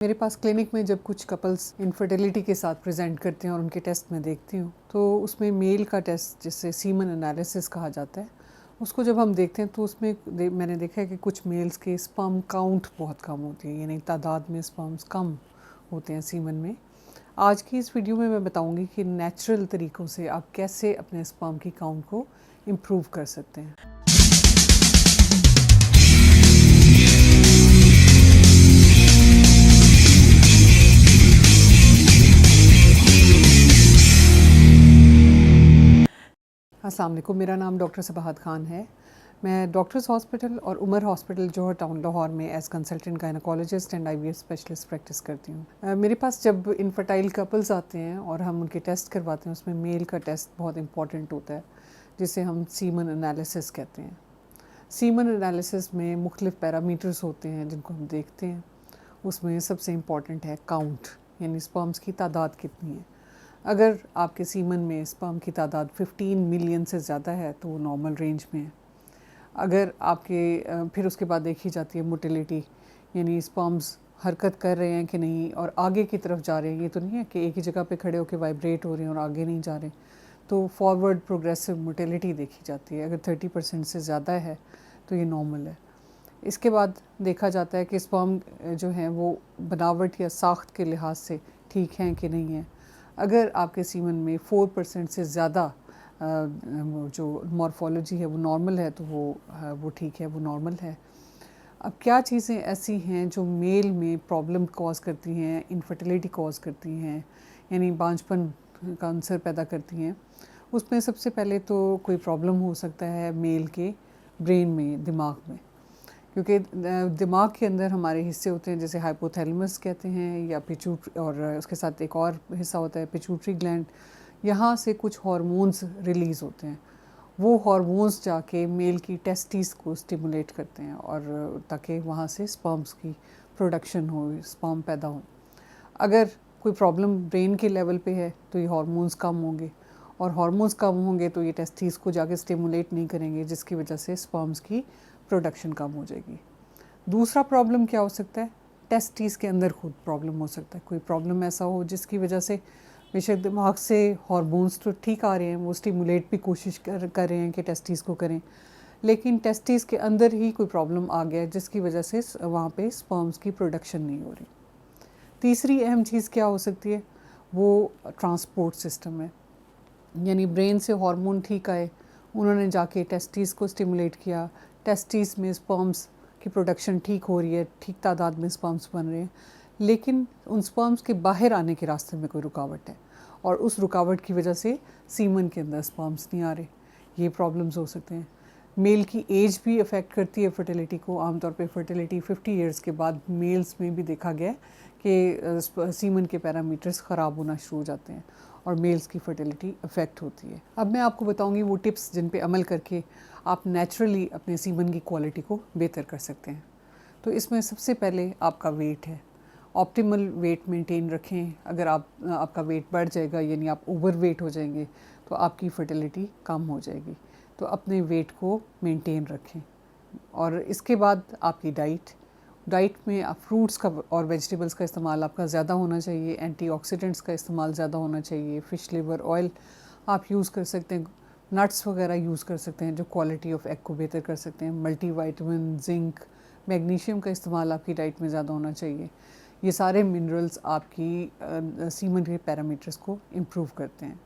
मेरे पास क्लिनिक में जब कुछ कपल्स इनफर्टिलिटी के साथ प्रेजेंट करते हैं और उनके टेस्ट में देखती हूँ तो उसमें मेल का टेस्ट जिसे सीमन एनालिसिस कहा जाता है, उसको जब हम देखते हैं तो उसमें मैंने देखा है कि कुछ मेल्स के स्पर्म काउंट बहुत कम होती है, यानी तादाद में स्पर्म्स कम होते हैं सीमन में। आज की इस वीडियो में मैं बताऊंगी कि नेचुरल तरीक़ों से आप कैसे अपने स्पर्म की काउंट को इम्प्रूव कर सकते हैं। अस्सलाम वालेकुम, मेरा नाम डॉक्टर सबाहत ख़ान है। मैं डॉक्टर्स हॉस्पिटल और उमर हॉस्पिटल जौहर टाउन लाहौर में as consultant gynaecologist and IVF specialist practice करती हूँ। मेरे पास जब इनफर्टाइल कपल्स आते हैं और हम उनके टेस्ट करवाते हैं, उसमें मेल का टेस्ट बहुत इंपॉर्टेंट होता है जिसे हम सीमन एनालिसिस कहते हैं। सीमन एनालिसिस में मुख्तलिफ पैरामीटर्स होते हैं जिनको हम देखते हैं। उसमें सबसे इम्पॉर्टेंट है काउंट, यानी स्पर्म्स की तादाद कितनी है। अगर आपके सीमन में स्पर्म की तादाद 15 मिलियन से ज़्यादा है तो वो नॉर्मल रेंज में है। अगर आपके फिर उसके बाद देखी जाती है मोटिलिटी, यानी स्पर्म्स हरकत कर रहे हैं कि नहीं और आगे की तरफ जा रहे हैं। ये तो नहीं है कि एक ही जगह पे खड़े होकर वाइब्रेट हो रहे हैं और आगे नहीं जा रहे। तो फॉरवर्ड प्रोग्रेसिव मोटिलिटी देखी जाती है। अगर 30% से ज़्यादा है तो ये नॉर्मल है। इसके बाद देखा जाता है कि स्पर्म जो हैं वो बनावट या साख्त के लिहाज से ठीक हैं कि नहीं है। अगर आपके सीमन में 4% से ज़्यादा जो मॉर्फोलॉजी है वो नॉर्मल है तो वो ठीक है, वो नॉर्मल है। अब क्या चीज़ें ऐसी हैं जो मेल में प्रॉब्लम कॉज करती हैं, इनफर्टिलिटी कॉज करती हैं, यानी बांझपन का आंसर पैदा करती हैं। उसमें सबसे पहले तो कोई प्रॉब्लम हो सकता है मेल के ब्रेन में, दिमाग में, क्योंकि दिमाग के अंदर हमारे हिस्से होते हैं जैसे हाइपोथैलेमस कहते हैं या पिट्यूटरी, और उसके साथ एक और हिस्सा होता है पिट्यूटरी ग्लैंड। यहाँ से कुछ हार्मोन्स रिलीज़ होते हैं। वो हार्मोन्स जाके मेल की टेस्टिस को स्टिमुलेट करते हैं और ताकि वहाँ से स्पर्म्स की प्रोडक्शन हो, स्पर्म पैदा हो। अगर कोई प्रॉब्लम ब्रेन के लेवल पे है तो ये हार्मोन्स कम होंगे, और हार्मोन्स कम होंगे तो ये टेस्टिस को जाके स्टिमुलेट नहीं करेंगे, जिसकी वजह से स्पर्म्स की प्रोडक्शन कम हो जाएगी। दूसरा प्रॉब्लम क्या हो सकता है, टेस्टिस के अंदर खुद प्रॉब्लम हो सकता है। कोई प्रॉब्लम ऐसा हो जिसकी वजह से बेशक दिमाग से हार्मोन्स तो ठीक आ रहे हैं, वो स्टिमुलेट भी कोशिश कर रहे हैं कि टेस्टिस को करें, लेकिन टेस्टिस के अंदर ही कोई प्रॉब्लम आ गया जिसकी वजह से वहाँ पे स्पर्म्स की प्रोडक्शन नहीं हो रही। तीसरी अहम चीज़ क्या हो सकती है, वो ट्रांसपोर्ट सिस्टम है। यानी ब्रेन से हार्मोन ठीक आए, उन्होंने जाके टेस्टिस को स्टिमुलेट किया, टेस्टिस में स्पर्म्स की प्रोडक्शन ठीक हो रही है, ठीक तादाद में स्पर्म्स बन रहे हैं, लेकिन उन स्पर्म्स के बाहर आने के रास्ते में कोई रुकावट है और उस रुकावट की वजह से सीमन के अंदर स्पर्म्स नहीं आ रहे। ये प्रॉब्लम्स हो सकते हैं। मेल की एज भी अफेक्ट करती है फर्टिलिटी को। आमतौर पे फर्टिलिटी 50 इयर्स के बाद मेल्स में भी देखा गया है कि सीमन के पैरामीटर्स ख़राब होना शुरू हो जाते हैं और मेल्स की फर्टिलिटी अफेक्ट होती है। अब मैं आपको बताऊंगी वो टिप्स जिन पे अमल करके आप नेचुरली अपने सीमन की क्वालिटी को बेहतर कर सकते हैं। तो इसमें सबसे पहले आपका वेट है। ऑप्टिमल वेट मेंटेन रखें। अगर आपका वेट बढ़ जाएगा, यानी आप ओवर वेट हो जाएंगे, तो आपकी फर्टिलिटी कम हो जाएगी। तो अपने वेट को मेंटेन रखें। और इसके बाद आपकी डाइट में आप फ्रूट्स का और वेजिटेबल्स का इस्तेमाल आपका ज़्यादा होना चाहिए। एंटीऑक्सीडेंट्स का इस्तेमाल ज़्यादा होना चाहिए। फ़िश लिवर ऑयल आप यूज़ कर सकते हैं। नट्स वगैरह यूज़ कर सकते हैं जो क्वालिटी ऑफ एग को बेहतर कर सकते हैं। मल्टीविटामिन, जिंक, मैग्नीशियम का इस्तेमाल आपकी डाइट में ज़्यादा होना चाहिए। ये सारे मिनरल्स आपकी सीमन के पैरामीटर्स को इम्प्रूव करते हैं।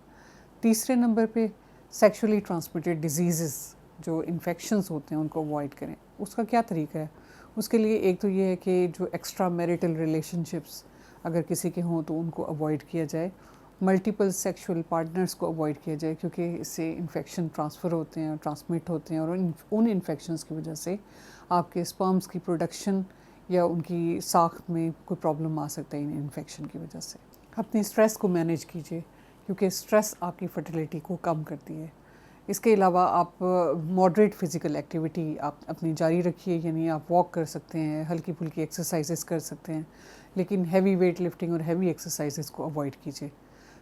तीसरे नंबर पे सेक्सुअली ट्रांसमिटेड डिजीज़, जो इन्फेक्शंस होते हैं, उनको अवॉइड करें। उसका क्या तरीका है? उसके लिए एक तो ये है कि जो एक्स्ट्रा मैरिटल रिलेशनशिप्स अगर किसी के हों तो उनको अवॉइड किया जाए। मल्टीपल सेक्सुअल पार्टनर्स को अवॉइड किया जाए, क्योंकि इससे इन्फेक्शन ट्रांसफ़र होते हैं, ट्रांसमिट होते हैं, और उन इन्फेक्शंस की वजह से आपके स्पर्म्स की प्रोडक्शन या उनकी साख्त में कोई प्रॉब्लम आ सकता है इन इन्फेक्शन की वजह से। अपनी स्ट्रेस को मैनेज कीजिए, क्योंकि स्ट्रेस आपकी फर्टिलिटी को कम करती है। इसके अलावा आप मॉडरेट फ़िज़िकल एक्टिविटी आप अपनी जारी रखिए, यानी आप वॉक कर सकते हैं, हल्की फुल्की एक्सरसाइजेस कर सकते हैं, लेकिन हैवी वेट लिफ्टिंग और हैवी एक्सरसाइजेस को अवॉइड कीजिए।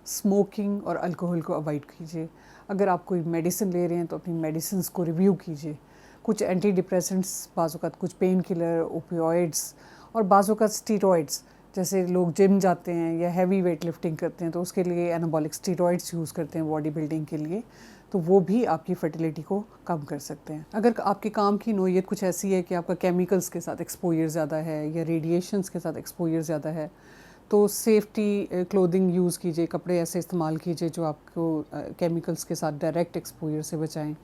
स्मोकिंग और अल्कोहल को अवॉइड कीजिए। अगर आप कोई मेडिसिन ले रहे हैं तो अपनी मेडिसिन को रिव्यू कीजिए। कुछ एंटी डिप्रेसेंट्स, बाज़ औक़ात कुछ पेन किलर, ओपियोइड्स और बाज़ औक़ात स्टीरॉइड्स जैसे लोग जिम जाते हैं या हैवी वेट लिफ्टिंग करते हैं तो उसके लिए एनाबॉलिक स्टेरॉइड्स यूज़ करते हैं बॉडी बिल्डिंग के लिए, तो वो भी आपकी फर्टिलिटी को कम कर सकते हैं। अगर आपके काम की नोयत कुछ ऐसी है कि आपका केमिकल्स के साथ एक्सपोजर ज़्यादा है या रेडिएशंस के साथ एक्सपोजर ज़्यादा है, तो सेफ्टी क्लोथिंग यूज़ कीजिए, कपड़े ऐसे इस्तेमाल कीजिए जो आपको केमिकल्स के साथ डायरेक्ट एक्सपोजर से बचाएं,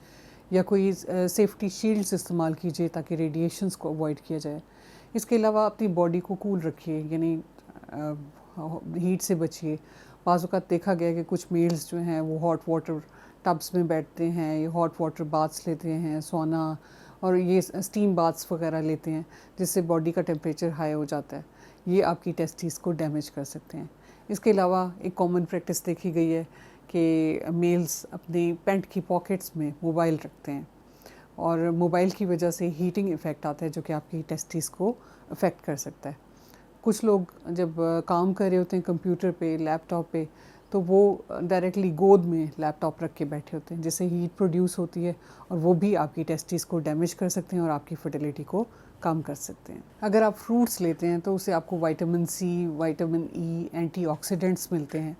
या कोई सेफ्टी शील्ड्स इस्तेमाल कीजिए ताकि रेडिएशंस को अवॉइड किया जाए। इसके अलावा अपनी बॉडी को कूल रखिए, यानी हीट से बचिए। बाज़ औक़ात देखा गया है कि कुछ मेल्स जो हैं वो हॉट वाटर टब्स में बैठते हैं, ये हॉट वाटर बाथ्स लेते हैं, सोना और ये स्टीम बाथ्स वगैरह लेते हैं, जिससे बॉडी का टेम्परेचर हाई हो जाता है। ये आपकी टेस्टिस को डैमेज कर सकते हैं। इसके अलावा एक कॉमन प्रैक्टिस देखी गई है कि मेल्स अपनी पैंट की पॉकेट्स में मोबाइल रखते हैं और मोबाइल की वजह से हीटिंग इफ़ेक्ट आता है जो कि आपकी टेस्टिस को अफेक्ट कर सकता है। कुछ लोग जब काम कर रहे होते हैं कंप्यूटर पे, लैपटॉप पे, तो वो डायरेक्टली गोद में लैपटॉप रख के बैठे होते हैं, जिससे हीट प्रोड्यूस होती है और वो भी आपकी टेस्टिस को डैमेज कर सकते हैं और आपकी फर्टिलिटी को कम कर सकते हैं। अगर आप फ्रूट्स लेते हैं तो उससे आपको vitamin C, vitamin E, antioxidants मिलते हैं।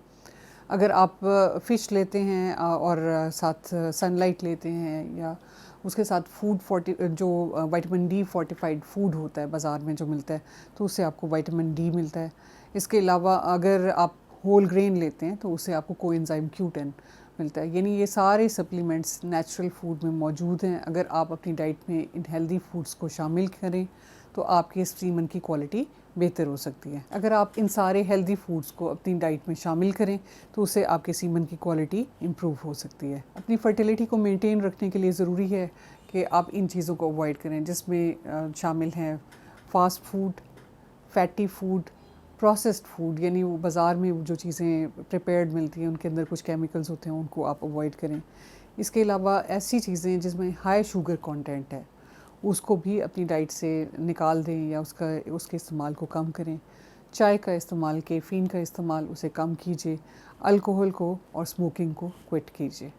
अगर आप फ़िश लेते हैं और साथ सनलाइट लेते हैं या उसके साथ जो विटामिन डी फोर्टिफाइड फूड होता है बाज़ार में जो मिलता है, तो उससे आपको विटामिन डी मिलता है। इसके अलावा अगर आप होल ग्रेन लेते हैं तो उससे आपको कोएंजाइम Q10 मिलता है। यानी ये सारे सप्लीमेंट्स नेचुरल फूड में मौजूद हैं। अगर आप अपनी डाइट में इन हेल्दी फूड्स को शामिल करें तो आपके सीमन की क्वालिटी बेहतर हो सकती है। अगर आप इन सारे हेल्दी फूड्स को अपनी डाइट में शामिल करें तो उससे आपके सीमन की क्वालिटी इम्प्रूव हो सकती है। अपनी फर्टिलिटी को मेंटेन रखने के लिए ज़रूरी है कि आप इन चीज़ों को अवॉइड करें, जिसमें शामिल हैं fast food, fatty food, processed food, यानी वो बाज़ार में जो चीज़ें प्रिपेयर्ड मिलती हैं उनके अंदर कुछ केमिकल्स होते हैं, उनको आप अवॉइड करें। इसके अलावा ऐसी चीज़ें जिसमें हाई शुगर कंटेंट है उसको भी अपनी डाइट से निकाल दें या उसके इस्तेमाल को कम करें। चाय का इस्तेमाल, कैफ़ीन का इस्तेमाल उसे कम कीजिए। अल्कोहल को और स्मोकिंग को क्विट कीजिए।